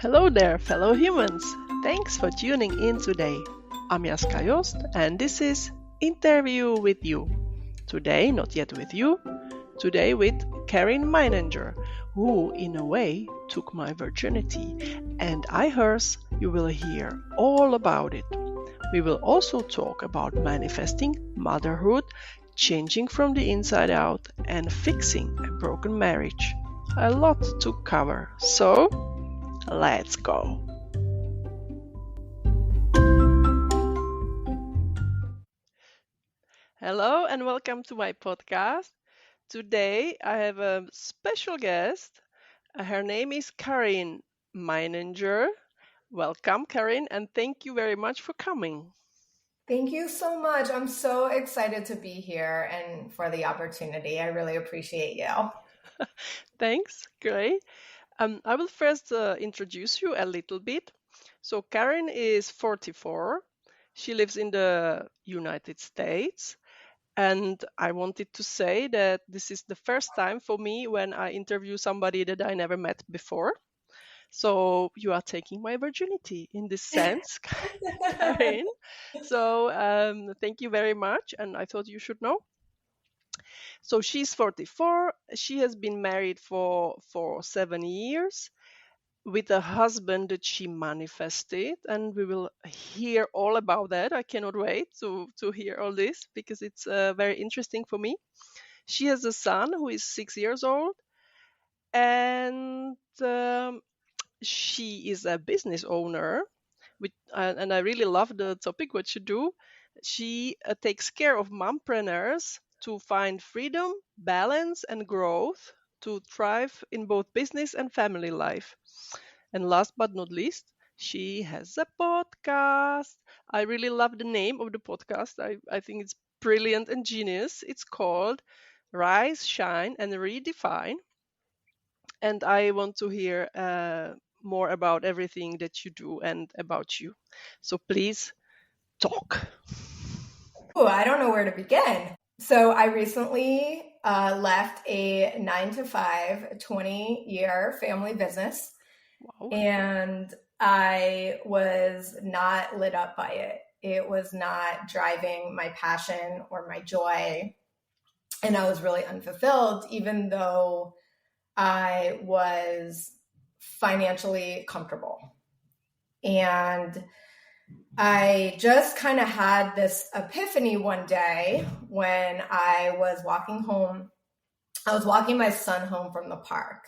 Hello there, fellow humans. Thanks for tuning in today. I'm Jaska Jost, and this is Interview with You. Today, not yet with you, today with Caryn Meininger, who, in a way, took my virginity, and I hers. You will hear all about it. We will also talk about manifesting motherhood, changing from the inside out, and fixing a broken marriage. A lot to cover, so let's go. Hello and welcome to my podcast. Today I have a special guest. Her name is Caryn Meininger. Welcome, Caryn, and thank you very much for coming. Thank you so much. I'm so excited to be here and for the opportunity. I really appreciate you. Thanks, great. I will first introduce you a little bit. So Caryn is 44. She lives in the United States. And I wanted to say that this is the first time for me when I interview somebody that I never met before. So you are taking my virginity in this sense, Caryn. So thank you very much. And I thought you should know. So she's 44. She has been married for 7 years with a husband that she manifested, and we will hear all about that. I cannot wait to hear all this because it's very interesting for me. She has a son who is 6 years old, and she is a business owner, and I really love the topic, what she do. She takes care of mompreneurs to find freedom, balance, and growth to thrive in both business and family life. And last but not least, she has a podcast. I really love the name of the podcast. I think it's brilliant and genius. It's called Rise, Shine, and Redefine. And I want to hear more about everything that you do and about you. So please talk. Oh, I don't know where to begin. So I recently left a 9-to-5, 20-year family business. Wow. And I was not lit up by it. It was not driving my passion or my joy. And I was really unfulfilled, even though I was financially comfortable. And I just kind of had this epiphany one day when I was walking home. I was walking my son home from the park,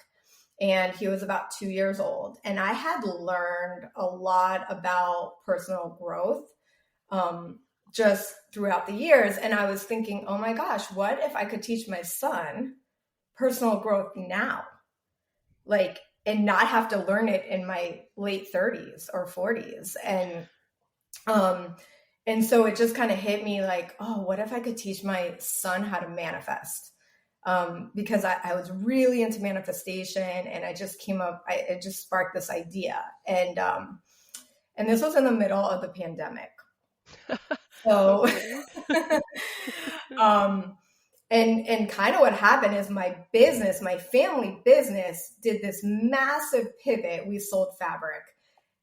and he was about 2 years old. And I had learned a lot about personal growth just throughout the years. And I was thinking, oh my gosh, what if I could teach my son personal growth now? And not have to learn it in my late 30s or 40s. And so it just kind of hit me like, oh, what if I could teach my son how to manifest? Because I was really into manifestation, and I just it just sparked this idea. And this was in the middle of the pandemic. So, and kind of what happened is my family business did this massive pivot. We sold fabric,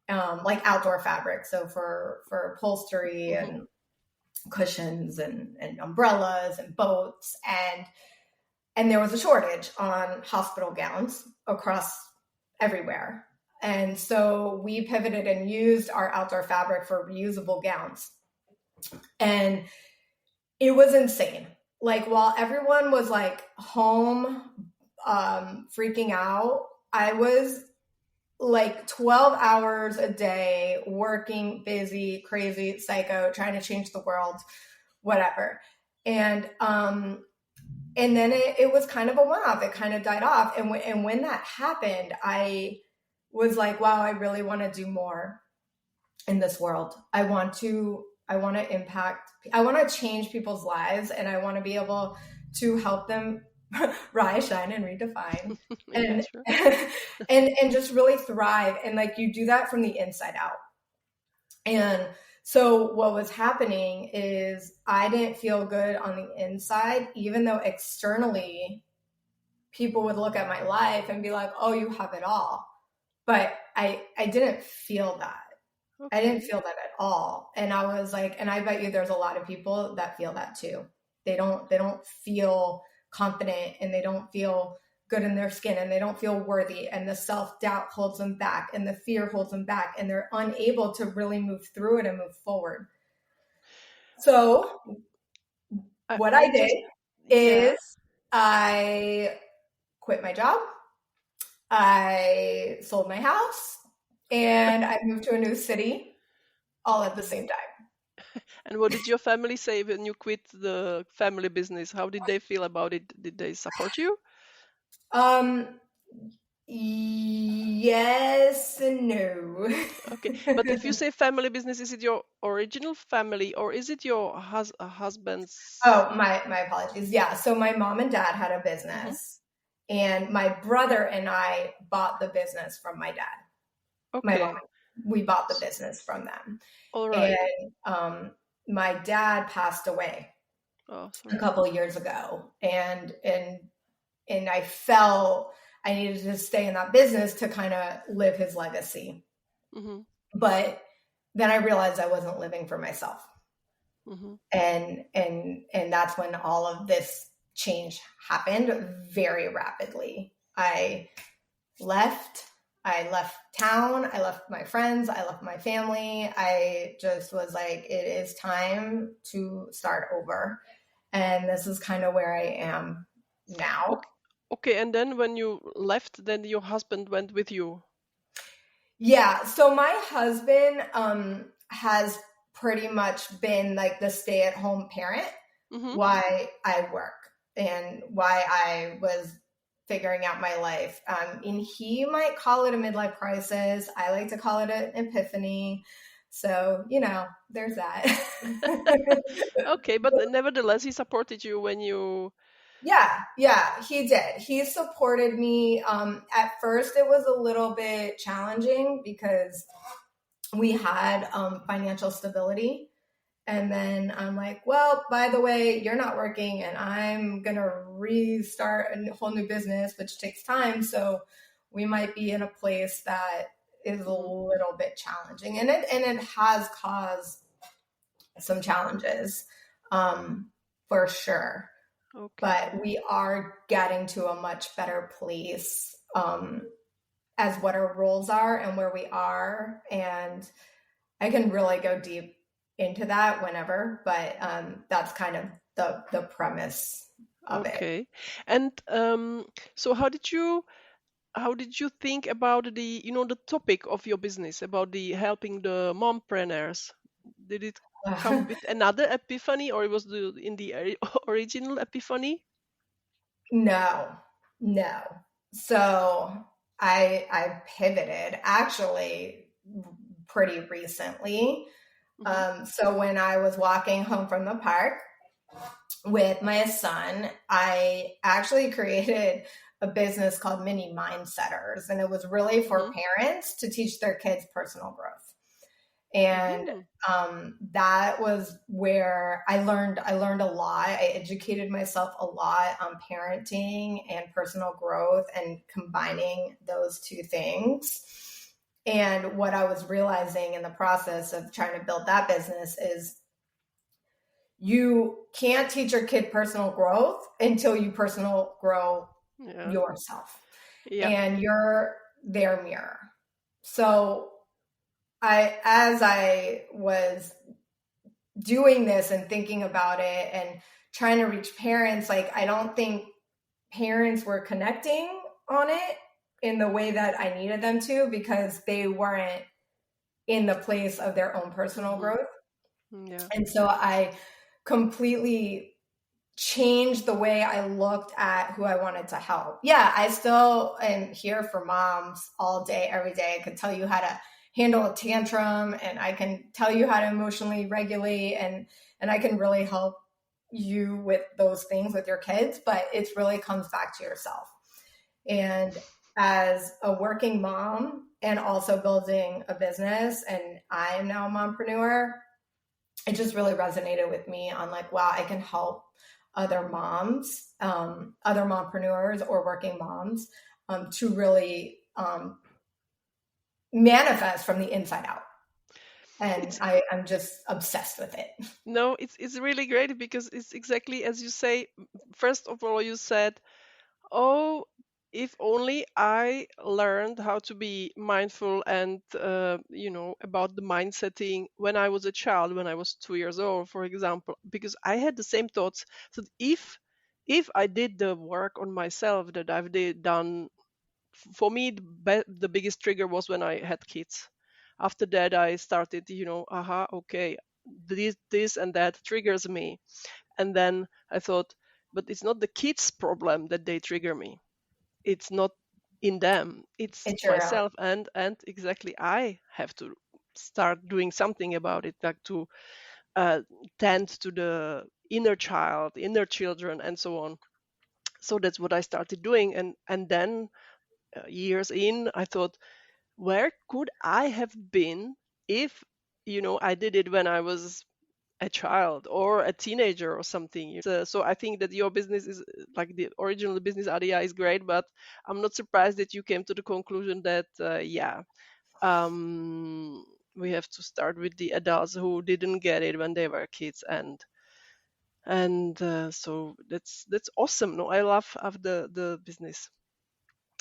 like outdoor fabric. So for upholstery and cushions and umbrellas and boats, and there was a shortage on hospital gowns across everywhere. And so we pivoted and used our outdoor fabric for reusable gowns. And it was insane. Like, while everyone was like home, freaking out, I was like 12 hours a day working, busy, crazy, psycho, trying to change the world, whatever. And then it was kind of a one-off. It kind of died off. And when that happened, I was like, wow, I really want to do more in this world. I want to impact, I want to change people's lives, and I want to be able to help them rise, shine, and redefine, and, and just really thrive. And like, you do that from the inside out. And so what was happening is I didn't feel good on the inside, even though externally people would look at my life and be like, oh, you have it all. but I didn't feel that. I didn't Okay. feel that at all. And I was like, and I bet you there's a lot of people that feel that too. They don't feel confident, and they don't feel good in their skin, and they don't feel worthy, and the self-doubt holds them back, and the fear holds them back, and they're unable to really move through it and move forward. So what I I did just, yeah. is I quit my job. I sold my house, and I moved to a new city all at the same time. And what did your family say when you quit the family business? How did they feel about it? Did they support you? Um, yes and no. Okay, but if you say family business, is it your original family or is it your husband's? Oh, my apologies. Yeah, so my mom and dad had a Mhm. business, and my brother and I bought the business from my dad. My mom, Okay, we bought the business from them, all right. and my dad passed away Oh, a sorry. couple of years ago, and I felt I needed to stay in that business to kind of live his legacy. Mm-hmm. But then I realized I wasn't living for myself. Mm-hmm. And that's when all of this change happened very rapidly. Left I left town, I left my friends, I left my family. I just was like, it is time to start over. And this is kind of where I am now. Okay, okay, and then when you left, then your husband went with you. Yeah, so my husband has pretty much been like the stay-at-home parent Mm-hmm. why I work and why I was figuring out my life. And he might call it a midlife crisis. I like to call it an epiphany. So, there's that. Okay, but nevertheless, he supported you when you. Yeah, he did. He supported me. At first, it was a little bit challenging because we had financial stability. And then I'm like, well, by the way, you're not working, and I'm going to restart a whole new business, which takes time. So we might be in a place that is a Mhm. little bit challenging. And it has caused some challenges, for sure. Okay. But we are getting to a much better place, as what our roles are and where we are. And I can really go deep into that whenever, but that's kind of the premise of it. Okay. And so how did you think about the topic of your business about the helping the mompreneurs? Did it come with another epiphany, or it was in the original epiphany? No, no. So I pivoted actually pretty recently. Hmm. So when I was walking home from the park with my son, I actually created a business called Mini Mindsetters, and it was really for Hmm. parents to teach their kids personal growth. And Hmm. that was where I learned a lot. I educated myself a lot on parenting and personal growth and combining those two things. And what I was realizing in the process of trying to build that business is you can't teach your kid personal growth until you personal grow Yeah. yourself, Yeah. and you're their mirror. So as I was doing this and thinking about it and trying to reach parents, like I don't think parents were connecting on it in the way that I needed them to, because they weren't in the place of their own personal Hmm. growth. Yeah. And so I completely changed the way I looked at who I wanted to help. Yeah, I still am here for moms all day, every day. I could tell you how to handle a tantrum, and I can tell you how to emotionally regulate, and I can really help you with those things with your kids, but it really comes back to yourself. And as a working mom and also building a business, and I am now a mompreneur, it just really resonated with me on like, wow, I can help other moms, other mompreneurs or working moms, to really manifest from the inside out. And It's I'm just obsessed with it. no, it's really great because it's exactly as you say. First of all, you said, "Oh, if only I learned how to be mindful and about the mind setting when I was a child, when I was 2 years old, for example." Because I had the same thoughts. So if I did the work on myself that done, for me, the biggest trigger was when I had kids. After that, I started, aha, okay, this and that triggers me. And then I thought, but it's not the kids' problem that they trigger me. It's not in them. It's It's your own. myself, and exactly, I have to start doing something about it, like to uh, tend to the inner child, inner children, and so on. So that's what I started doing, and then years in, I thought, where could I have been if I did it when I was a child or a teenager or something. So I think that your business is like the original business idea is great, but I'm not surprised that you came to the conclusion that um, we have to start with the adults who didn't get it when they were kids, and so that's awesome. No, I love the business.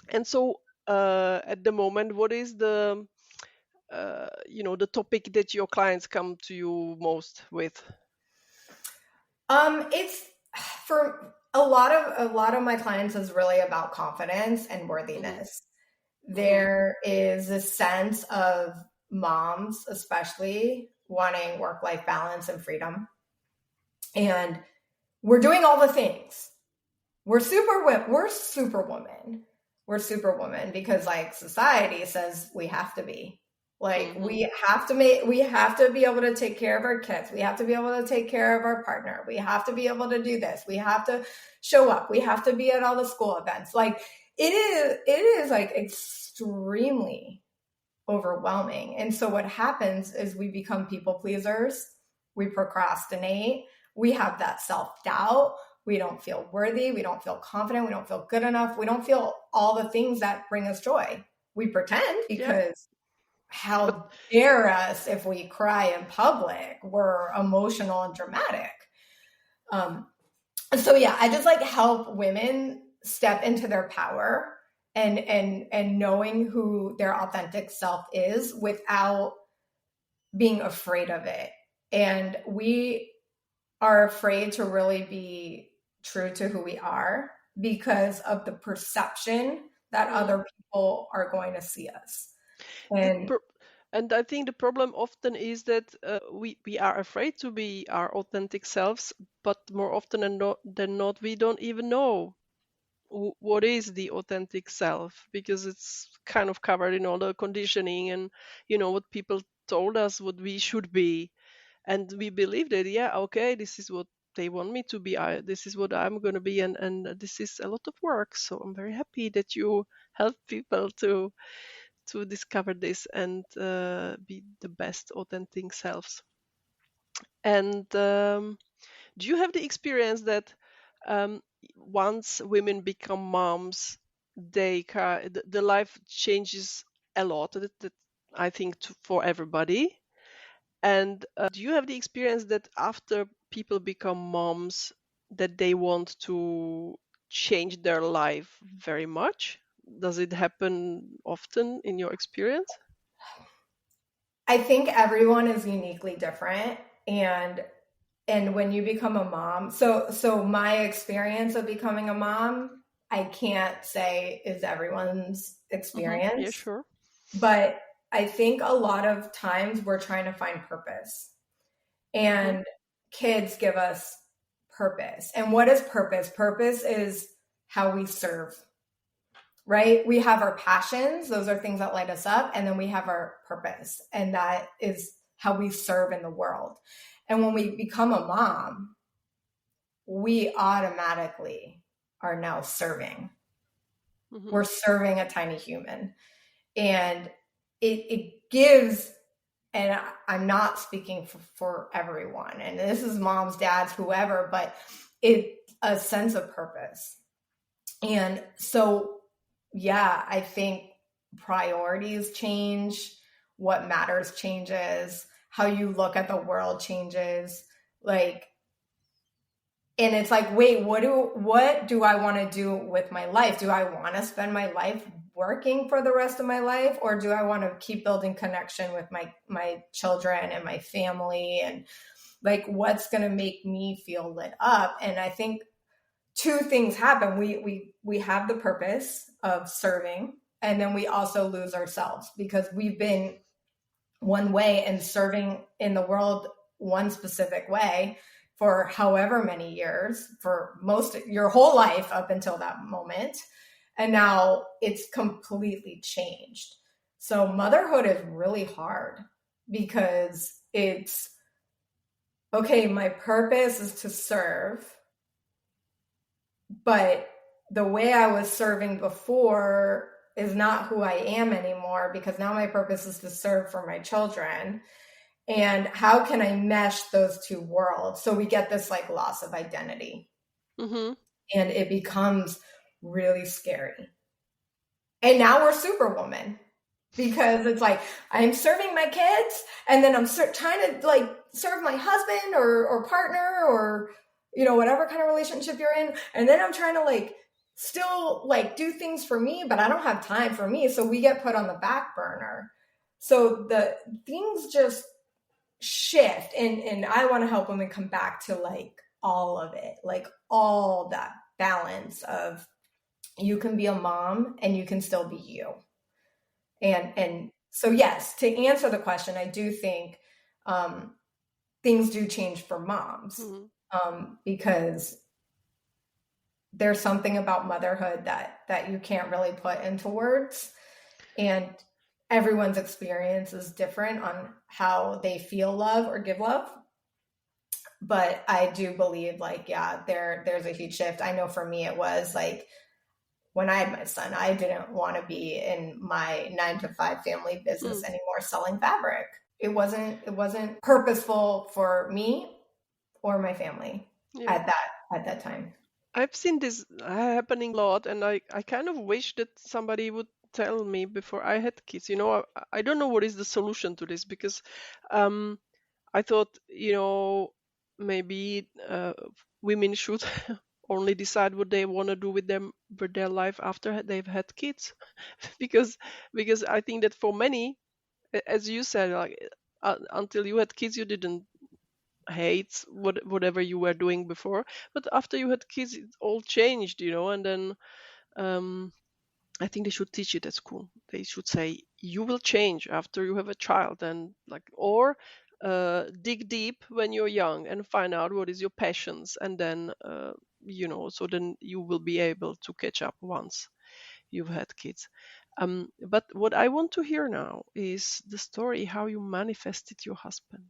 And so at the moment, what is the topic that your clients come to you most with? It's for a lot of my clients is really about confidence and Hmm. worthiness. Hmm. There is a sense of moms, especially wanting work-life balance and freedom. And we're doing all the things. We're superwoman. We're superwoman because like society says we have to be. Like Hmm. we have to be able to take care of our kids. We have to be able to take care of our partner. We have to be able to do this. We have to show up. We have to be at all the school events. Like it is like extremely overwhelming. And so what happens is we become people pleasers, we procrastinate, we have that self-doubt, we don't feel worthy, we don't feel confident, we don't feel good enough, we don't feel all the things that bring us joy. We pretend Yeah, because but how dare us if we cry in public? We're emotional and dramatic. Um, so yeah, I just like help women step into their power and knowing who their authentic self is without being afraid of it. And we are afraid to really be true to who we are because of the perception that mm, other people are going to see us. the And pro- and I think the problem often is that we are afraid to be our authentic selves, but more often than not, we don't even know what is the authentic self, because it's kind of covered in all the conditioning and what people told us what we should be, and we believe that, yeah, okay, this is what they want me to be, this is what I'm going to be, and this is a lot of work. So I'm very happy that you help people to discover this and be the best authentic selves. And do you have the experience that um, once women become moms, the life changes a lot? That I think for everybody. And do you have the experience that after people become moms, that they want to change their life very much? Does it happen often in your experience? I think everyone is uniquely different. And when you become a mom, so my experience of becoming a mom, I can't say is everyone's Hmm. Yeah, experience, sure. but I think a lot of times we're trying to find purpose, Hmm. and kids give us purpose. And what is purpose? Purpose is how we serve, right? We have our passions, those are things that light us up, and then we have our purpose, and that is how we serve in the world. And when we become a mom, we automatically are now serving. Hmm. We're serving a tiny human. And it gives, and I'm not speaking for everyone, and this is moms, dads, whoever, but it's a sense of purpose. And so, yeah, I think priorities change, what matters changes, how you look at the world changes. Like, and it's like, wait, what do I want to do with my life? Do I want to spend my life working for the rest of my life, or do I want to keep building connection with my children and my family, and like what's going to make me feel lit up? And I think two things happen. We have the purpose of serving, and then we also lose ourselves because we've been one way and serving in the world one specific way for however many years, for most your whole life up until that moment. And now it's completely changed. So motherhood is really hard because it's, okay, my purpose is to serve, but the way I was serving before is not who I am anymore, because now my purpose is to serve for my children. And how can I mesh those two worlds? So we get this like loss of identity, Mm-hmm. and it becomes really scary. And now we're superwoman, because it's like, I'm serving my kids, and then I'm trying to like serve my husband or partner, or, you know, whatever kind of relationship you're in. And then I'm trying to like still like do things for me, but I don't have time for me. So we get put on the back burner. So the things just shift, and I want to help women come back to like all of it, like all that balance of, you can be a mom and you can still be you. And so yes, to answer the question, I do think things do change for moms, because there's something about motherhood that you can't really put into words, and everyone's experience is different on how they feel love or give love. But I do believe like, yeah, there's a huge shift. I know for me, it was like, when I had my son, I didn't want to be in my 9-to-5 family business anymore, selling fabric. It wasn't purposeful for me or my family at that time. I've seen this happening a lot, and I kind of wish that somebody would tell me before I had kids. You know, I don't know what is the solution to this, because I thought, you know, maybe women should only decide what they want to do with their life after they've had kids, because I think that for many, as you said, like until you had kids, you didn't hate whatever you were doing before, but after you had kids, it all changed, you know. And then I think they should teach it at school. They should say, you will change after you have a child, and like, or dig deep when you're young and find out what is your passions, and then you know, so then you will be able to catch up once you've had kids. But what I want to hear now is the story how you manifested your husband.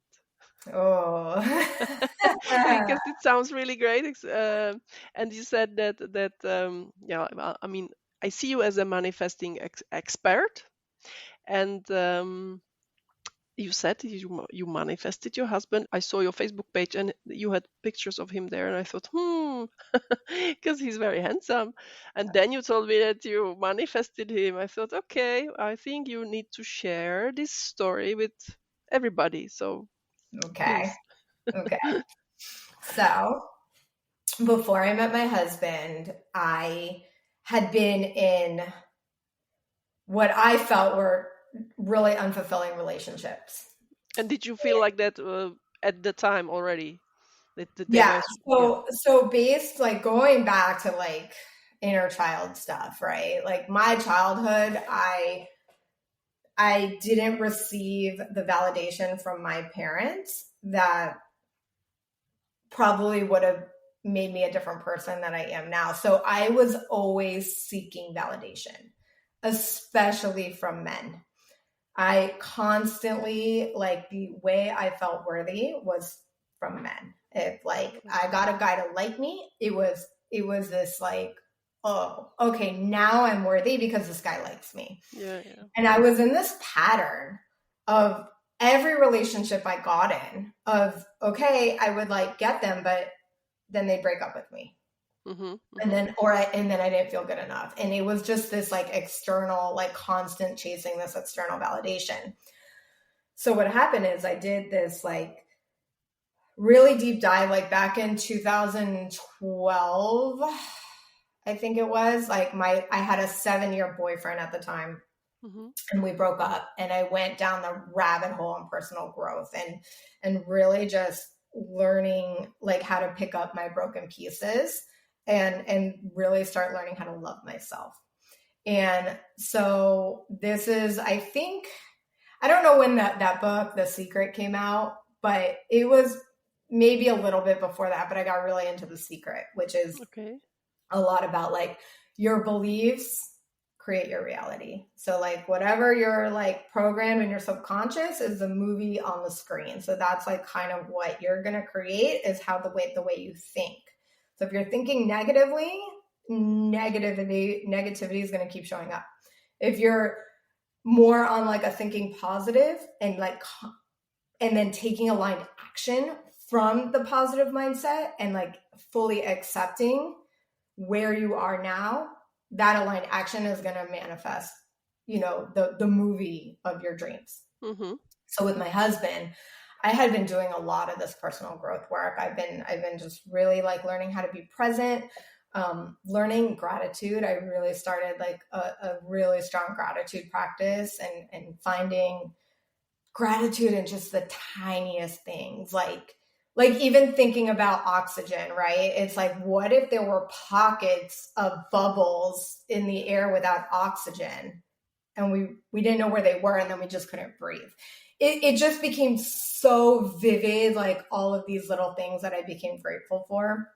Oh. Because it sounds really great. And you said that yeah, well, I mean, I see you as a manifesting expert, and you said you manifested your husband. I saw your Facebook page, and you had pictures of him there, and I thought, because he's very handsome. And then you told me that you manifested him. I thought, okay, I think you need to share this story with everybody. So Okay. please. Okay. So before I met my husband, I had been in what I felt were really unfulfilling relationships. And did you feel like that at the time already? That they Yeah. were, yeah. So based like going back to like inner child stuff, right? Like my childhood, I didn't receive the validation from my parents that probably would have made me a different person than I am now. So I was always seeking validation, especially from men. I constantly, like, the way I felt worthy was from men. If like I got a guy to like me, it was this like, oh, okay, now I'm worthy because this guy likes me. Yeah. And I was in this pattern of every relationship I got in of, okay, I would like get them, but then they break up with me. Mm-hmm. And Mm-hmm. then I didn't feel good enough. And it was just this like external, like constant chasing this external validation. So what happened is I did this like really deep dive, like back in 2012, I think it was. Like I had a 7-year boyfriend at the time, Mm-hmm. and we broke up, and I went down the rabbit hole in personal growth and really just learning like how to pick up my broken pieces and really start learning how to love myself. And so this is, I think, I don't know when that book, The Secret, came out, but it was maybe a little bit before that. But I got really into The Secret, which is Okay. a lot about like your beliefs create your reality. So like whatever you're like programmed in your subconscious is the movie on the screen. So that's like kind of what you're going to create is how the way you think. So if you're thinking negatively, negativity is going to keep showing up. If you're more on like a thinking positive and like and then taking aligned action from the positive mindset and like fully accepting where you are now, that aligned action is going to manifest, the movie of your dreams. Mm-hmm. So with my husband, I had been doing a lot of this personal growth work. I've been just really like learning how to be present, learning gratitude. I really started like a really strong gratitude practice and finding gratitude in just the tiniest things, like even thinking about oxygen, right? It's like, what if there were pockets of bubbles in the air without oxygen and we didn't know where they were, and then we just couldn't breathe? It just became so vivid, like all of these little things that I became grateful for.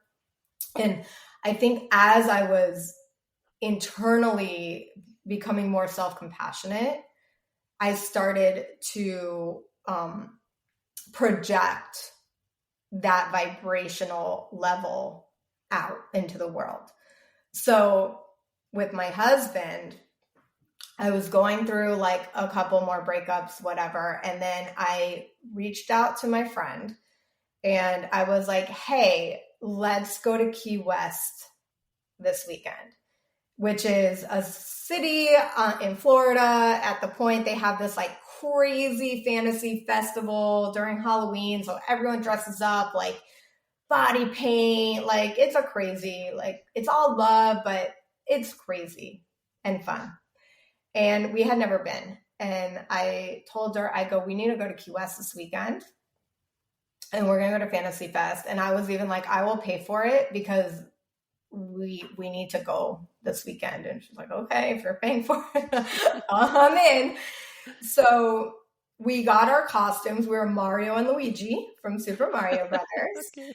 And I think as I was internally becoming more self-compassionate, I started to project that vibrational level out into the world. So with my husband, I was going through like a couple more breakups, whatever. And then I reached out to my friend and I was like, hey, let's go to Key West this weekend, which is a city in Florida. At the point, they have this like crazy fantasy festival during Halloween. So everyone dresses up like body paint. Like it's a crazy, like it's all love, but it's crazy and fun. And we had never been. And I told her, I go, we need to go to Key West this weekend. And we're going to go to Fantasy Fest. And I was even like, I will pay for it because we need to go this weekend. And she's like, okay, if you're paying for it, I'm in. So we got our costumes. We were Mario and Luigi from Super Mario Brothers Okay.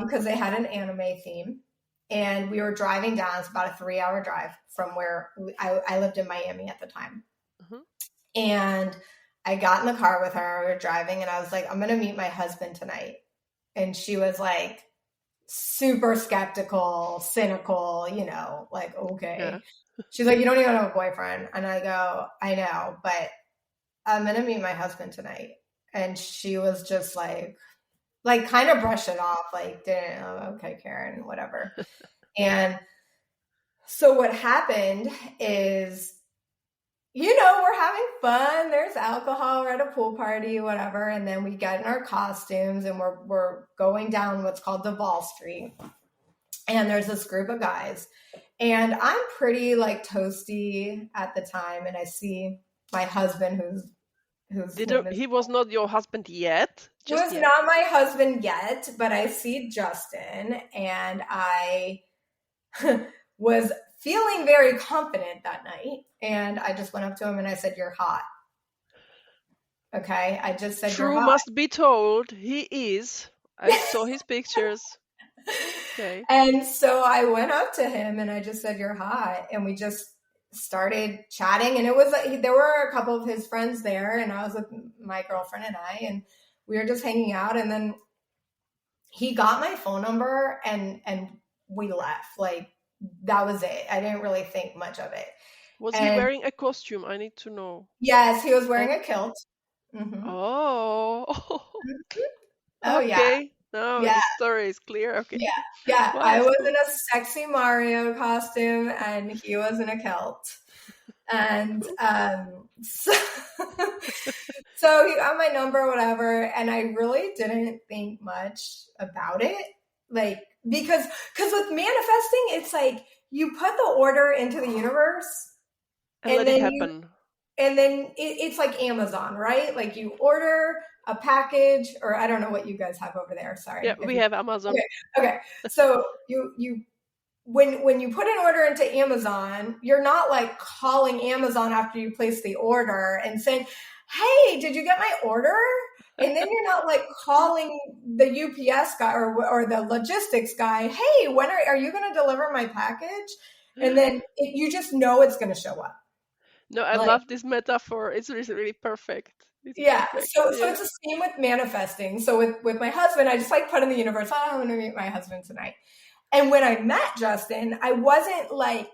because they had an anime theme. And we were driving down. It's about a 3-hour drive from where I lived in Miami at the time. Mm-hmm. And I got in the car with her. We were driving, and I was like, I'm going to meet my husband tonight. And she was like, super skeptical, cynical, like, okay. Yeah. She's like, you don't even have a boyfriend. And I go, I know, but I'm going to meet my husband tonight. And she was just like kind of brush it off, like, okay, Caryn, whatever. And so what happened is, we're having fun. There's alcohol. We're at a pool party, whatever. And then we get in our costumes and we're going down what's called Duval Street. And there's this group of guys. And I'm pretty like toasty at the time. And I see my husband whose name is, He was not your husband yet? he Just was yet. not my husband yet, but I see Justin, and I was feeling very confident that night. And I just went up to him and I said, you're hot. Okay. I just said, you're True hot. must be told. He is. I saw his pictures. Okay. And so I went up to him and I just said, you're hot. And we just started chatting. And it was like, there were a couple of his friends there, and I was with my girlfriend and we were just hanging out. And then he got my phone number and we left. Like, that was it. I didn't really think much of it. Was he wearing a costume? I need to know. Yes, he was wearing a kilt. Mm-hmm. Oh. Oh, Okay. yeah. No, Yeah, the story is clear. Okay. yeah, yeah. Well, I that's was in cool. a sexy Mario costume, and he was in a kilt. And Cool. so, so he got my number, whatever, and I really didn't think much about it, like because with manifesting, it's like you put the order into the universe, And and let it then you happen. and then it's like Amazon, right? Like you order a package, or I don't know what you guys have over there. Yeah, Sorry if we you. have Amazon. Okay, okay. So you when you put an order into Amazon, you're not like calling Amazon after you place the order and saying, "Hey, did you get my order?" And then you're not like calling the UPS guy or the logistics guy, "Hey, when are you going to deliver my package?" And then you just know it's going to show up. No, I Like, love this metaphor. It's really, really perfect. It's yeah, perfect. so Yeah. it's the same with manifesting. So with my husband, I just like put in the universe, "Oh, I'm going to meet my husband tonight." And when I met Justin, I wasn't like,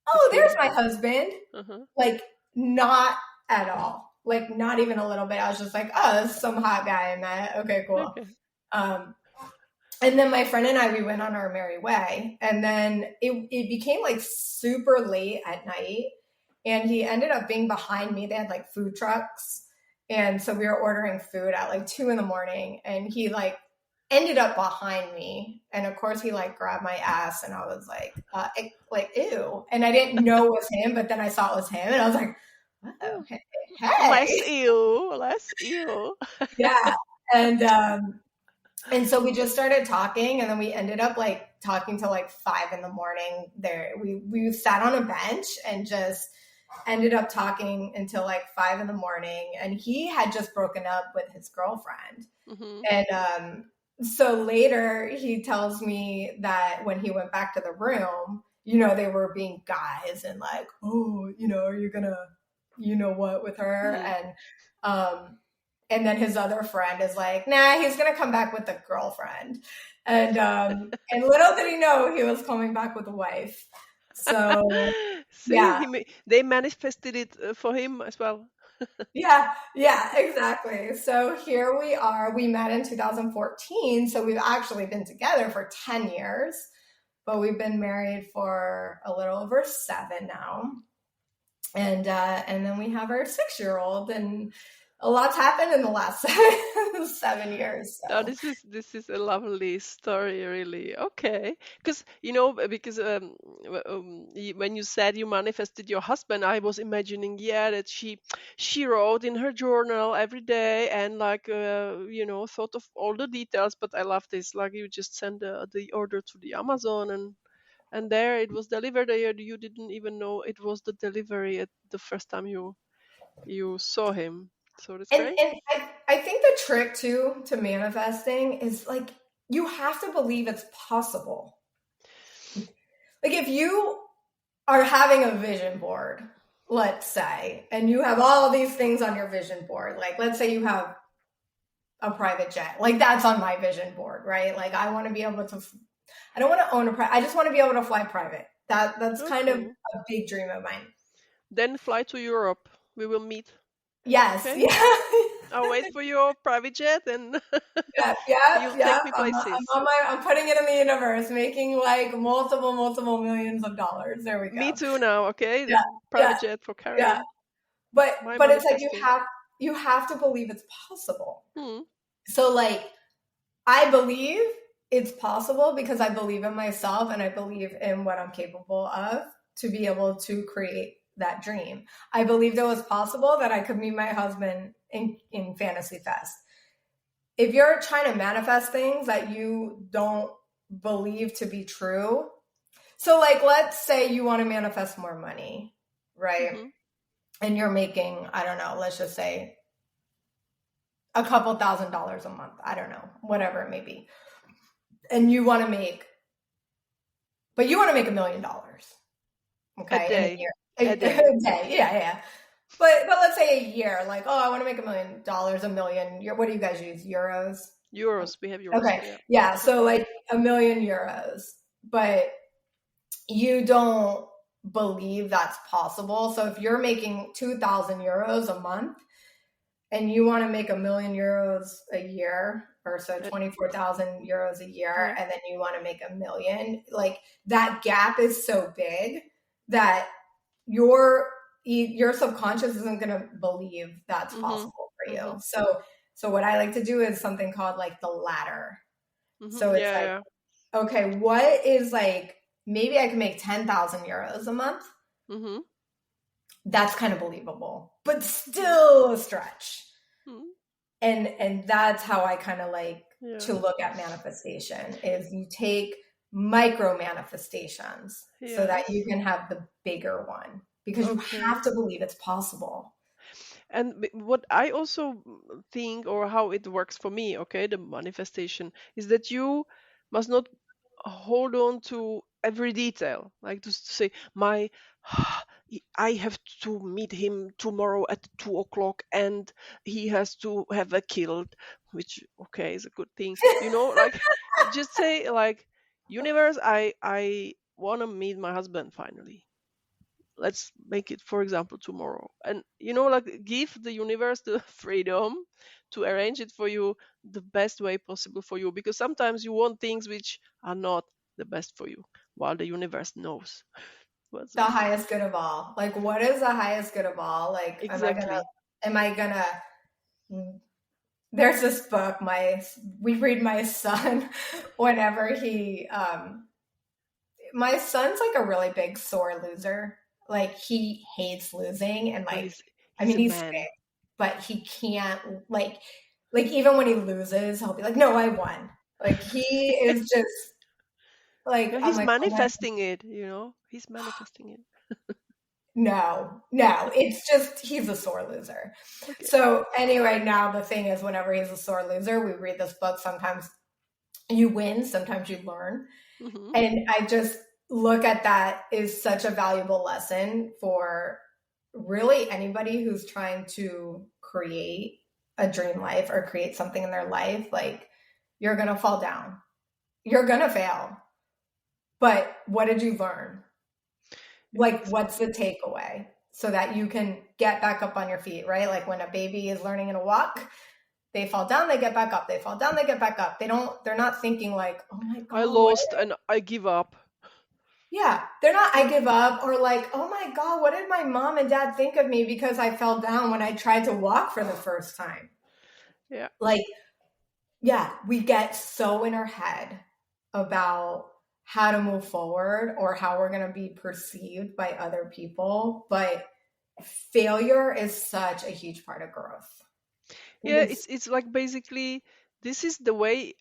"Oh, there's Assume. my husband." Uh-huh. Like, not at all. Like, not even a little bit. I was just like, "Oh, this is some hot guy I met. Okay, cool." Okay. Um, and then my friend and I, we went on our merry way. And then it became like super late at night. And he ended up being behind me. They had like food trucks. And so we were ordering food at like 2 in the morning. And he like ended up behind me. And of course, he like grabbed my ass. And I was like, ew. And I didn't know it was him. But then I saw it was him. And I was like, "Oh, hey, Less hey." ill. Less ill. Yeah. And so we just started talking, and then we ended up like talking till like 5 in the morning. There, we sat on a bench and just ended up talking until like 5 in the morning. And he had just broken up with his girlfriend, Hmm. and so later he tells me that when he went back to the room, they were being guys and like, "Oh, are you gonna, what with her?" Hmm. Um, and then his other friend is like, "Nah, he's gonna come back with the girlfriend." And little did he know he was coming back with a wife. So See, yeah, they manifested it for him as well. yeah, yeah, exactly. So here we are. We met in 2014, so we've actually been together for 10 years, but we've been married for a little over 7 now. And then we have our 6-year-old, and a lot's happened in the last 7 years. Oh, So this is a lovely story, really. Okay, because when you said you manifested your husband, I was imagining, yeah, that she wrote in her journal every day and like thought of all the details. But I love this, like you just send the order to the Amazon and there it was delivered. You didn't even know it was the delivery at the first time you saw him. So that's great. and I think the trick too to manifesting is like you have to believe it's possible. Like if you are having a vision board, let's say, and you have all these things on your vision board, like let's say you have a private jet, like that's on my vision board, right? Like I want to be able to, I don't want to own I just want to be able to fly private. That's Oh, kind of cool. a big dream of mine. Then fly to Europe. We will meet. Yes, Okay? yeah. I'll wait for your private jet and Yeah, yeah, you'll yeah. take me places. I'm putting it in the universe, making like multiple millions of dollars. There we Me go. too now, okay? The Yeah, yeah, private jet for yeah. Caryn. But My but it's like manifesting. you have to believe it's possible. Hmm. So like I believe it's possible because I believe in myself and I believe in what I'm capable of to be able to create that dream. I believed it was possible that I could meet my husband in Fantasy Fest. If you're trying to manifest things that you don't believe to be true, so like let's say you want to manifest more money, right? Hmm. And you're making, I don't know, let's just say a couple $1,000s a month. I don't know, whatever it may be. And you want to make, but you want to make $1 million, A okay, in a day. year. A A day. day, yeah, yeah. But let's say a year, like, oh, I want to make $1 million, a million. What do you guys use? Euros? Euros. We have euros Okay. here, yeah. Yeah. No So problem. like €1 million, but you don't believe that's possible. So if you're making 2,000 euros a month and you want to make €1 million a year or so 24,000 euros a year, Yeah. and then you want to make 1 million, like that gap is so big that your subconscious isn't going to believe that's Mhm. possible for you. Mhm. So what I like to do is something called like the ladder. Mhm. So it's Yeah, like, yeah. okay, what is like, maybe I can make 10,000 euros a month. Mhm. That's kind of believable, but Mhm. still a stretch. Mhm. And that's how I kind of like Yeah. to look at manifestation is you take micro manifestations so that you Yes. can have the bigger one, because you Okay. have to believe it's possible. And what I also think, or how it works for me, okay, the manifestation is that you must not hold on to every detail, like to say, my, I have to meet him tomorrow at 2 o'clock, and he has to have a killed, which okay is a good thing, like just say like, universe, I want to meet my husband finally. Let's make it, for example, tomorrow, and like give the universe the freedom to arrange it for you the best way possible for you, because sometimes you want things which are not the best for you, while the universe knows what's the The best. highest good of all. Like, what is the highest good of all? Like, Exactly. am I gonna, there's this book, we read my son whenever my son's like a really big sore loser. Like he hates losing, and Well, like, I he's mean, a he's man. big, but he can't like even when he loses, he'll be like, "No, I won." Like he is just like, Yeah, I'm he's like, "Oh my, manifesting it, he's manifesting it. no, it's just he's a sore loser." Okay. So anyway, now the thing is, whenever he's a sore loser, we read this book. Sometimes you win, sometimes you learn. Hmm. And I just look at that as such a valuable lesson for really anybody who's trying to create a dream life or create something in their life. Like, you're going to fall down, you're going to fail. But what did you learn? Yeah, Like, what's the exactly. takeaway so that you can get back up on your feet, right? Like when a baby is learning to walk, they fall down, they get back up. They fall down, they get back up. They're not thinking like, oh my I God, what? lost and I give up. Yeah, they're not, I give up, or like, oh my God, what did my mom and dad think of me because I fell down when I tried to walk for the first time? Yeah. Like, yeah, we get so in our head about how to move forward or how we're going to be perceived by other people. But failure is such a huge part of growth. It Yeah, is. it's like basically this is the way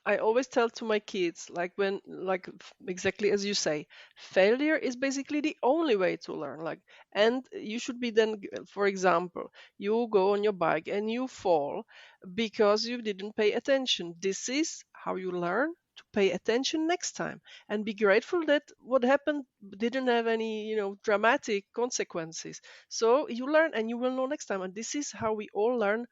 I always tell to my kids, like when like exactly as you say, failure is basically the only way to learn. Like, and you should be then, for example, you go on your bike and you fall because you didn't pay attention. This is how you learn to pay attention next time, and be grateful that what happened didn't have any, dramatic consequences. So you learn and you will know next time, and this is how we all learn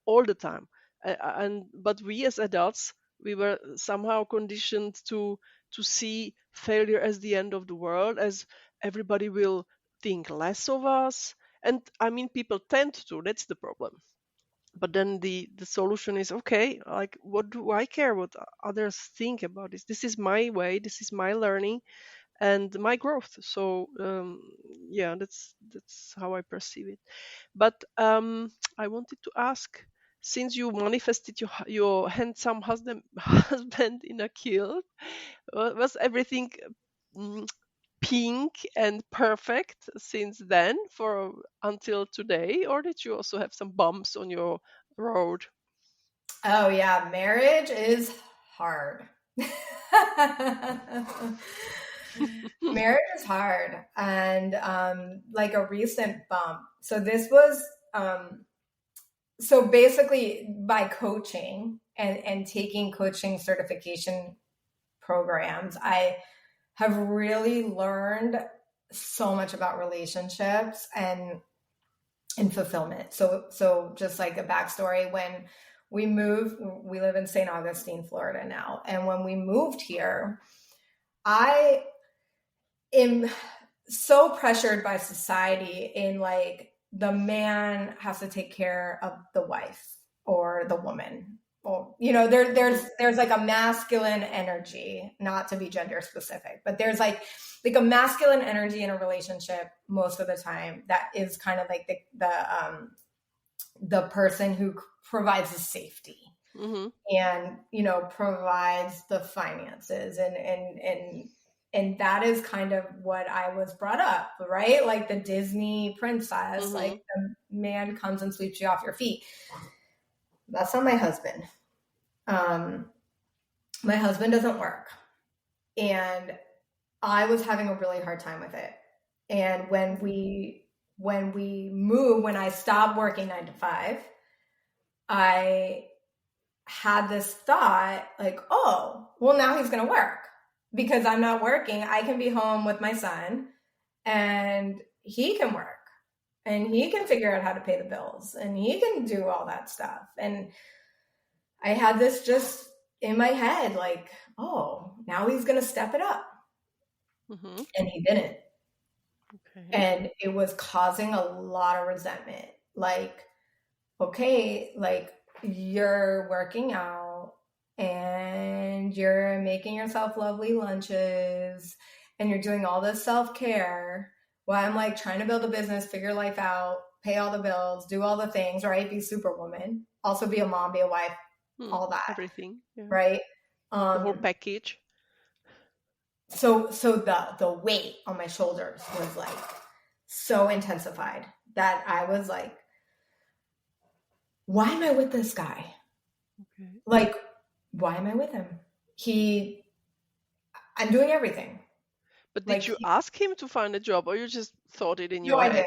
all the time. And but we as adults, we were somehow conditioned to see failure as the end of the world, as everybody will think less of us. And I mean, people tend to, that's the problem. But then the solution is, okay, like, what do I care what others think about this? This is my way, this is my learning and my growth. So yeah, that's how I perceive it. But I wanted to ask, since you manifested your handsome husband husband in a kilt, was everything mm, pink and perfect since then for until today, or did you also have some bumps on your road? Oh, yeah, marriage is hard. Marriage is hard. And like a recent bump. So this was so basically by coaching and taking coaching certification programs, I have really learned so much about relationships and fulfillment. So just like a backstory, when we moved, we live in St. Augustine, Florida now. And when we moved here, I am so pressured by society in like the man has to take care of the wife or the woman. well, there's like a masculine energy, not to be gender specific, but there's like a masculine energy in a relationship most of the time that is kind of like the person who provides the safety and provides the finances and that is kind of what I was brought up, right? Like the Disney princess, like the man comes and sweeps you off your feet. That's not my husband. My husband doesn't work, and I was having a really hard time with it. And when we moved, when I stopped working 9 to 5, I had this thought like, oh, well, now he's going to work because I'm not working. I can be home with my son and he can work and he can figure out how to pay the bills and he can do all that stuff. And I had this just in my head, like, oh, now he's going to step it up. And he didn't. Okay. And it was causing a lot of resentment. Like, okay, like you're working out and you're making yourself lovely lunches and you're doing all this self-care while I'm like trying to build a business, figure life out, pay all the bills, do all the things, right? Be superwoman, also be a mom, be a wife, all that. Everything. Yeah. Right? The whole package. So the weight on my shoulders was like so intensified that I was like, why am I with this guy? Okay. Like, why am I with him? I'm doing everything. But did you ask him to find a job or you just thought it in your head?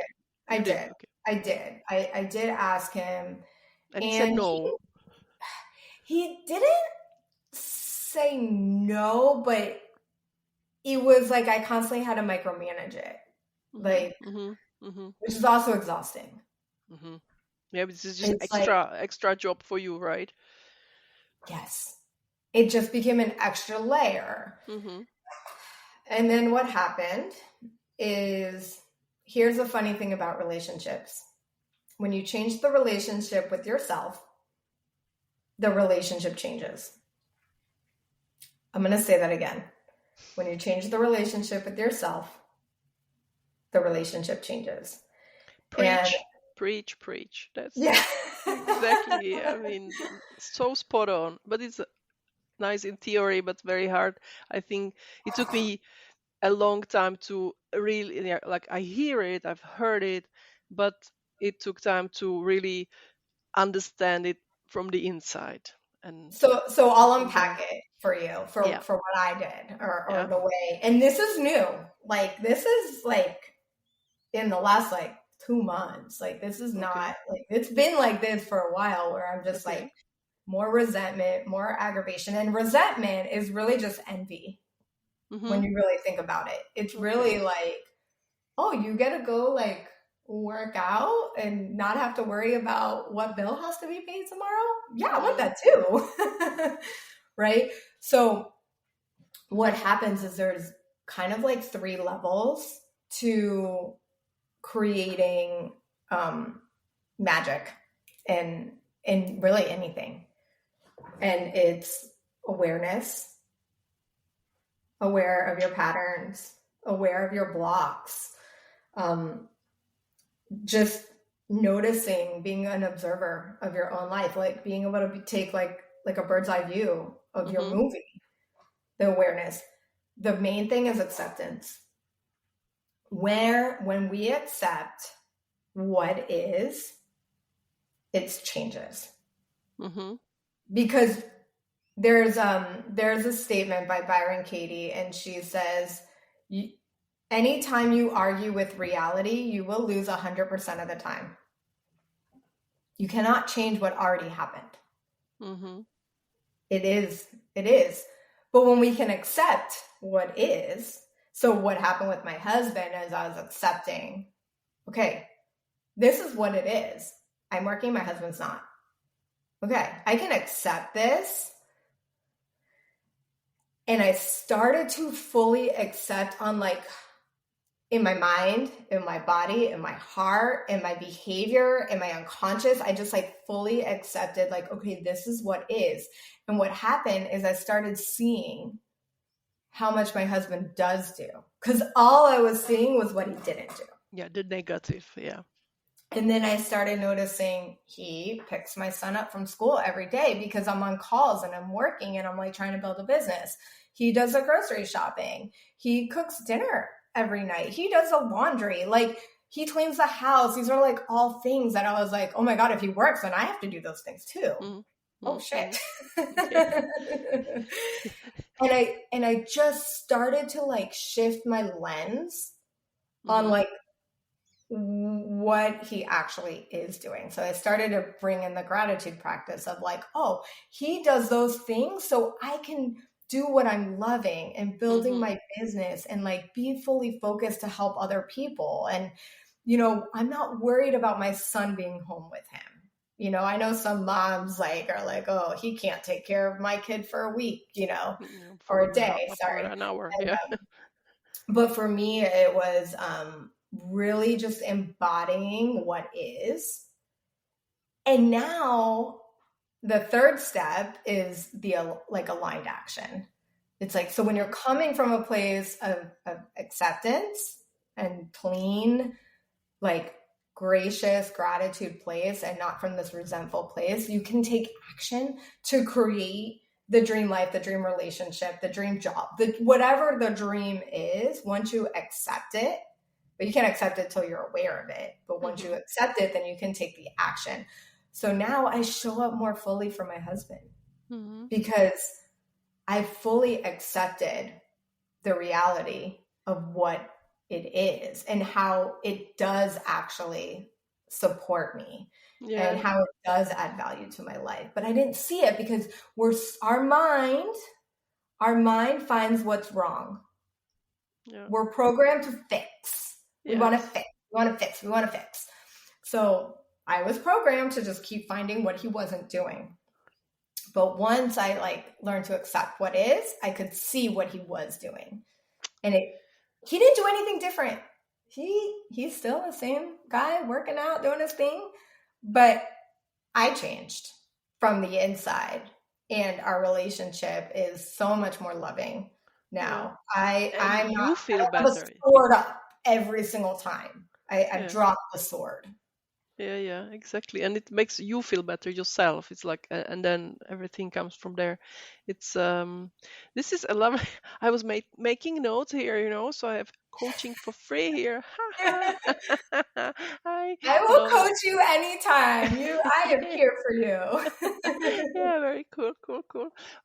I did. Okay. I did ask him. And he said no. He didn't say no, but it was like I constantly had to micromanage it, like, which is also exhausting. Yeah, but this is just extra job for you, right? Yes, it just became an extra layer. And then what happened is, here's the funny thing about relationships: when you change the relationship with yourself, the relationship changes. I'm going to say that again. When you change the relationship with yourself, the relationship changes. Preach. That's exactly. I mean, so spot on. But it's nice in theory, but very hard. I think it took me a long time to really, like, I hear it, I've heard it, but it took time to really understand it from the inside. And so I'll unpack it for you for what I did or the way. And this is new. Like, this is like in the last like 2 months. Like, this is not like, it's been like this for a while where I'm just like more resentment, more aggravation. And resentment is really just envy when you really think about it. It's really like, oh, you get to go like work out and not have to worry about what bill has to be paid tomorrow. Yeah, I want that too. Right? So what happens is there's kind of like 3 levels to creating magic and really anything. And it's awareness, aware of your patterns, aware of your blocks, just noticing, being an observer of your own life, like being able to take like a bird's eye view of your movie, the awareness. The main thing is acceptance. When we accept what is, it changes. Because there's a statement by Byron Katie, and she says, anytime you argue with reality, you will lose 100% of the time. You cannot change what already happened. It is. But when we can accept what is, so what happened with my husband is I was accepting, okay, this is what it is. I'm working, my husband's not. Okay, I can accept this. And I started to fully accept on like in my mind, in my body, in my heart, in my behavior, in my unconscious. I just like fully accepted, like, okay, this is what is. And what happened is I started seeing how much my husband does do. Because all I was seeing was what he didn't do. Yeah, the negative. Yeah. And then I started noticing he picks my son up from school every day because I'm on calls and I'm working and I'm like trying to build a business. He does the grocery shopping. He cooks dinner every night. He does the laundry. Like he cleans the house. These are like all things that I was like, oh my God, if he works, then I have to do those things too. Mm-hmm. Oh shit. Yeah. and I just started to like shift my lens on like what he actually is doing. So I started to bring in the gratitude practice of like, oh, he does those things so I can do what I'm loving and building my business and like be fully focused to help other people. And, you know, I'm not worried about my son being home with him. You know, I know some moms like are like, oh, he can't take care of my kid for a week, you know, or a day. Sorry. An hour. And, Yeah. but for me, it was really just embodying what is. And now the third step is the like aligned action. It's like, so when you're coming from a place of acceptance and clean, like gracious gratitude place and not from this resentful place, you can take action to create the dream life, the dream relationship, the dream job, whatever the dream is. Once you accept it, but you can't accept it till you're aware of it. But once you accept it, then you can take the action. So now I show up more fully for my husband because I fully accepted the reality of what it is and how it does actually support me and how it does add value to my life. But I didn't see it because our mind finds what's wrong. Yeah. We're programmed to fix. We want to fix. We want to fix. We want to fix. So I was programmed to just keep finding what he wasn't doing. But once I like learned to accept what is, I could see what he was doing. And he didn't do anything different. He's still the same guy working out, doing his thing. But I changed from the inside. And our relationship is so much more loving now. I have a sword up every single time. I drop the sword. Yeah, exactly. And it makes you feel better yourself. It's like, and then everything comes from there. It's this is a lot. I was making notes here, you know, so I have coaching for free here. I will coach you anytime. I am here for you. Yeah, very cool.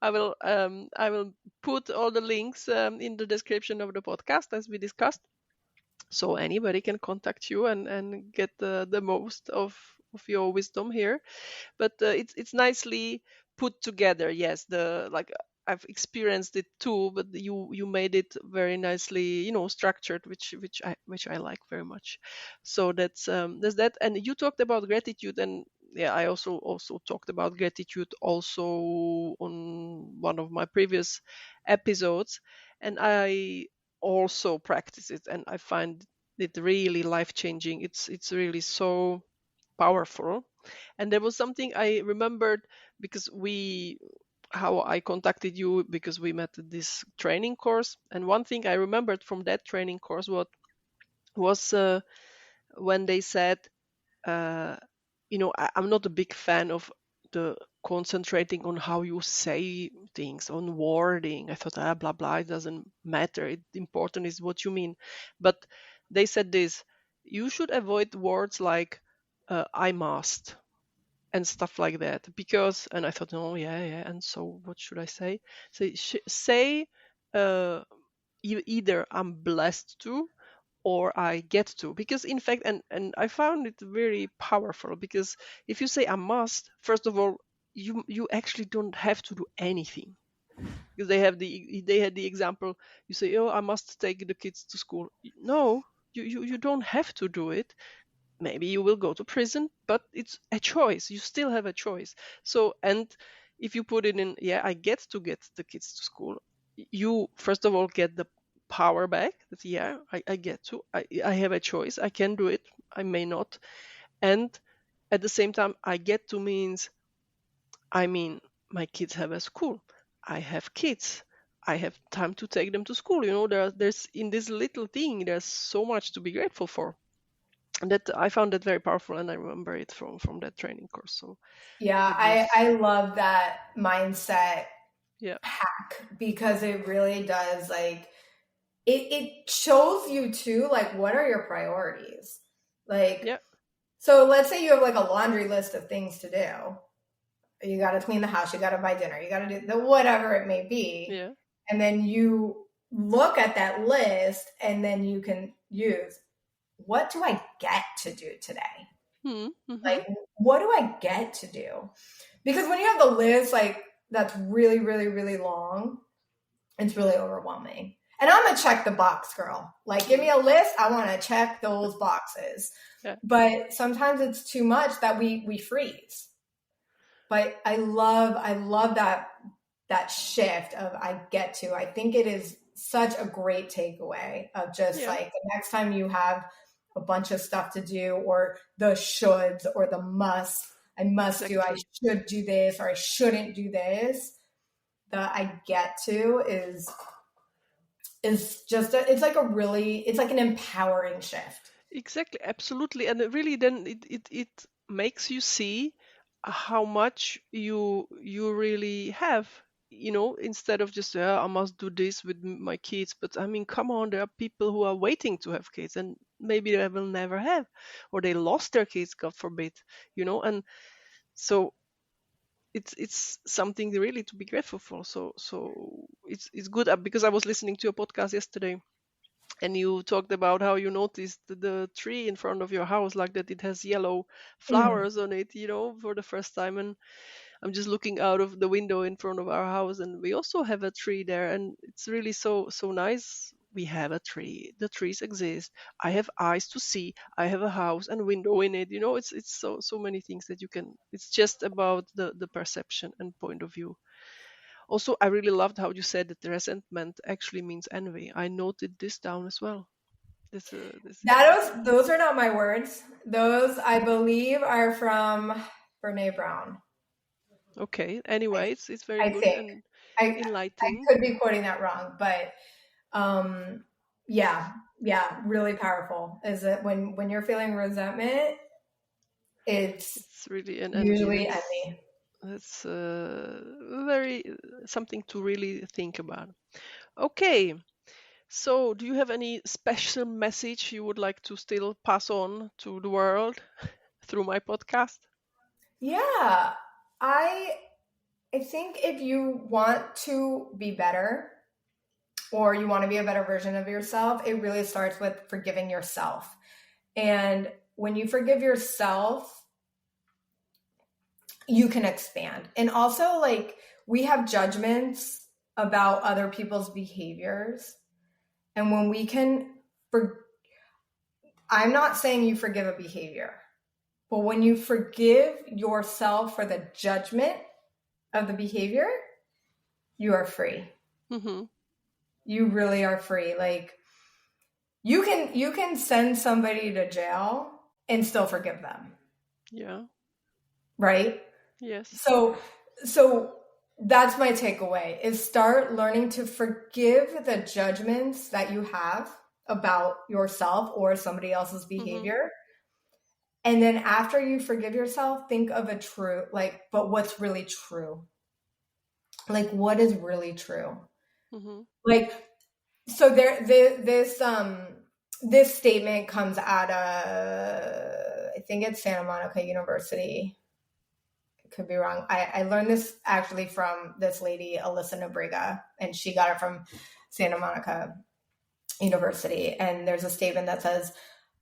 I will put all the links in the description of the podcast as we discussed. So anybody can contact you and get the most of your wisdom here. But it's nicely put together. Yes, I've experienced it too, but you made it very nicely, you know, structured, which I like very much. So that's that. And you talked about gratitude, and yeah, I also talked about gratitude also on one of my previous episodes, and I also practice it, and I find it really life changing. It's really so powerful. And there was something I remembered because how I contacted you because we met at this training course, and one thing I remembered from that training course was when they said, you know, I'm not a big fan of the concentrating on how you say things, on wording. I thought, blah blah, it doesn't matter. Important is what you mean. But they said this: you should avoid words like I must and stuff like that, because, and I thought, oh yeah, and so what should I say? Say either I'm blessed to or I get to, because in fact, and I found it very powerful, because if you say I must, first of all, you actually don't have to do anything, because they had the example, you say, oh, I must take the kids to school. No, you don't have to do it. Maybe you will go to prison, but it's a choice. You still have a choice. So, and if you put it in, yeah, I get the kids to school, you first of all get power back that, yeah, I get to, I have a choice, I can do it, I may not. And at the same time, I get to means, I mean, my kids have a school, I have kids, I have time to take them to school. There's in this little thing, there's so much to be grateful for. And that I found that very powerful, and I remember it from that training course. So Yeah, it was, I love that mindset yeah, hack because it really does like it shows you too like what are your priorities. Like yeah, so let's say you have like a laundry list of things to do. You got to clean the house, you got to buy dinner, you got to do the whatever it may be. yeah. And then you look at that list and then you can use what do I get to do today? Mm-hmm. Like, what do I get to do? Because when you have the list, like, that's really, really, really long, it's really overwhelming. And I'm a check the box girl. Like, give me a list, I want to check those boxes. Yeah, But sometimes it's too much that we freeze. But I love that shift of I get to. I think it is such a great takeaway of just yeah, like the next time you have a bunch of stuff to do or the shoulds or the musts. I must do, I exactly. should do this or I shouldn't do this. The I get to is just it's like it's like an empowering shift. Exactly, absolutely. And it really then it makes you see how much you really have, instead of just, yeah, I must do this with my kids. But I mean, come on, there are people who are waiting to have kids, and maybe they will never have, or they lost their kids, God forbid, and so it's something really to be grateful for. So it's good, because I was listening to a podcast yesterday, and you talked about how you noticed the tree in front of your house, like that it has yellow Mm. flowers on it, for the first time. And I'm just looking out of the window in front of our house, and we also have a tree there, and it's really so nice. We have a tree, the trees exist, I have eyes to see, I have a house and window in it. It's so many things that you can, it's just about the perception and point of view. Also, I really loved how you said that the resentment actually means envy. I noted this down as well. This is interesting. Those are not my words. Those I believe are from Brene Brown. Okay. Anyway, it's very I good think. and I enlightening. could be quoting that wrong, but um yeah, yeah, really powerful. Is that when you're feeling resentment, it's It's really an envy. usually That's envy. that's very something to really think about. Okay. So, do you have any special message you would like to still pass on to the world through my podcast? Yeah. I I think if you want to be better or you want to be a better version of yourself, it really starts with forgiving yourself. And when you forgive yourself, you can expand. And also, like, we have judgments about other people's behaviors. And when we can, I'm not saying you forgive a behavior, but when you forgive yourself for the judgment of the behavior, you are free. Mm-hmm. You really are free. Like, you can send somebody to jail and still forgive them, Yeah. right? Yes. So that's my takeaway is start learning to forgive the judgments that you have about yourself or somebody else's Mm-hmm. behavior. And then after you forgive yourself, think of a true, like, but what's really true? Like, what is really true? Mm-hmm. Like, so this statement comes out of, I think it's Santa Monica University. Could be wrong. I learned this actually from this lady, Alyssa Nobrega, and she got it from Santa Monica University. And there's a statement that says,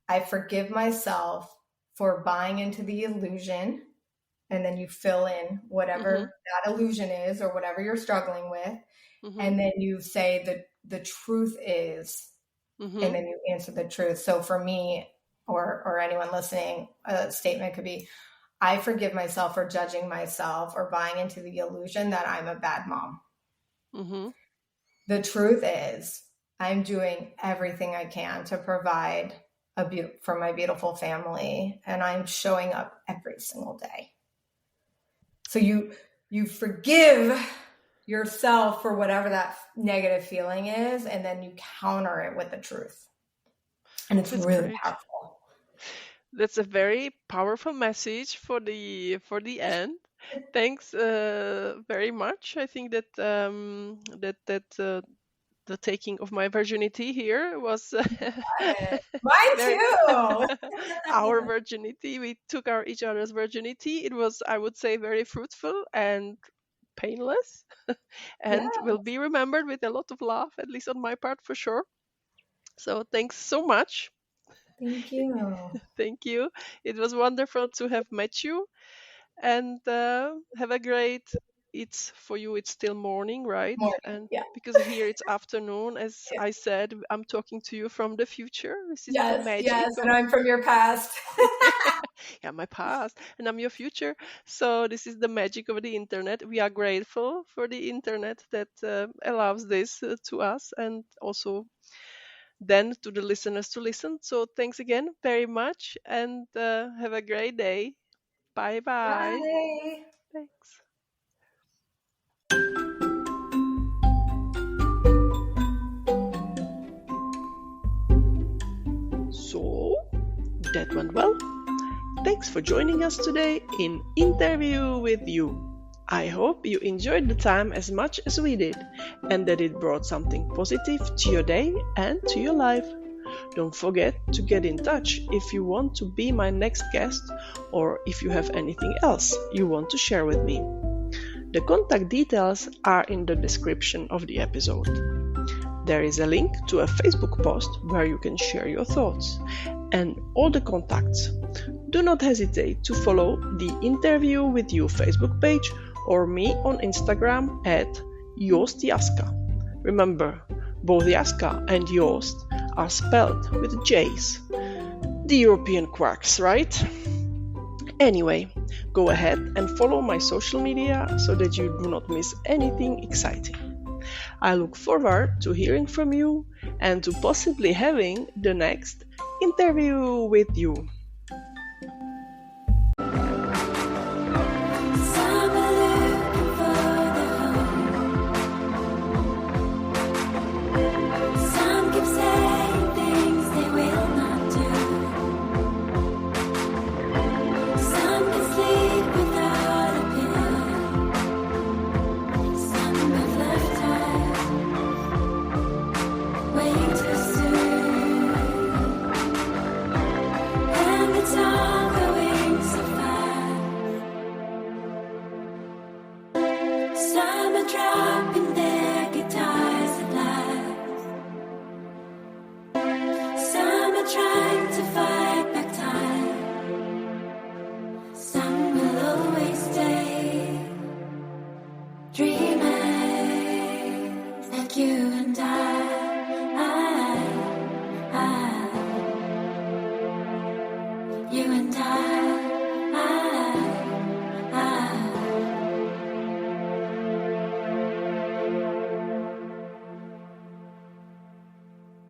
I forgive myself for buying into the illusion. And then you fill in Mm-hmm. whatever that illusion is or whatever you're struggling with. Mm-hmm. And then you say that the truth is, and Mm-hmm. then you answer the truth. So for me, or anyone listening, a statement could be, I forgive myself for judging myself or buying into the illusion that I'm a bad mom. Mm-hmm. The truth is, I'm doing everything I can to provide for my beautiful family, and I'm showing up every single day. So you forgive yourself for whatever that negative feeling is, and then you counter it with the truth. And it's That's really great. powerful. That's a very powerful message for the end. Thanks very much. I think that the taking of my virginity here was Mine very too. our virginity. We took each other's virginity. It was, I would say, very fruitful and painless, Yeah, and will be remembered with a lot of love, at least on my part for sure. So thanks so much. thank you. Thank you. It was wonderful to have met you, and have a great. It's for you. It's still morning, right? Morning. And Yeah. because here it's afternoon, as Yeah. I said, I'm talking to you from the future. This is the Yes, magic yes, and of I'm from your past. yeah, my past, and I'm your future. So this is the magic of the internet. We are grateful for the internet that allows this to us, and also then to the listeners to listen. So thanks again very much, and have a great day. Bye bye. Bye. Thanks. So that went well. Thanks for joining us today in Interview with You. I hope you enjoyed the time as much as we did, and that it brought something positive to your day and to your life. Don't forget to get in touch if you want to be my next guest, or if you have anything else you want to share with me. The contact details are in the description of the episode. There is a link to a Facebook post where you can share your thoughts and all the contacts. Do not hesitate to follow the Interview with You Facebook page or me on Instagram at Joost Jaska. Remember, both Jaska and Joost are spelled with J's. The European quirks, right? Anyway, go ahead and follow my social media so that you do not miss anything exciting. I look forward to hearing from you and to possibly having the next interview with you.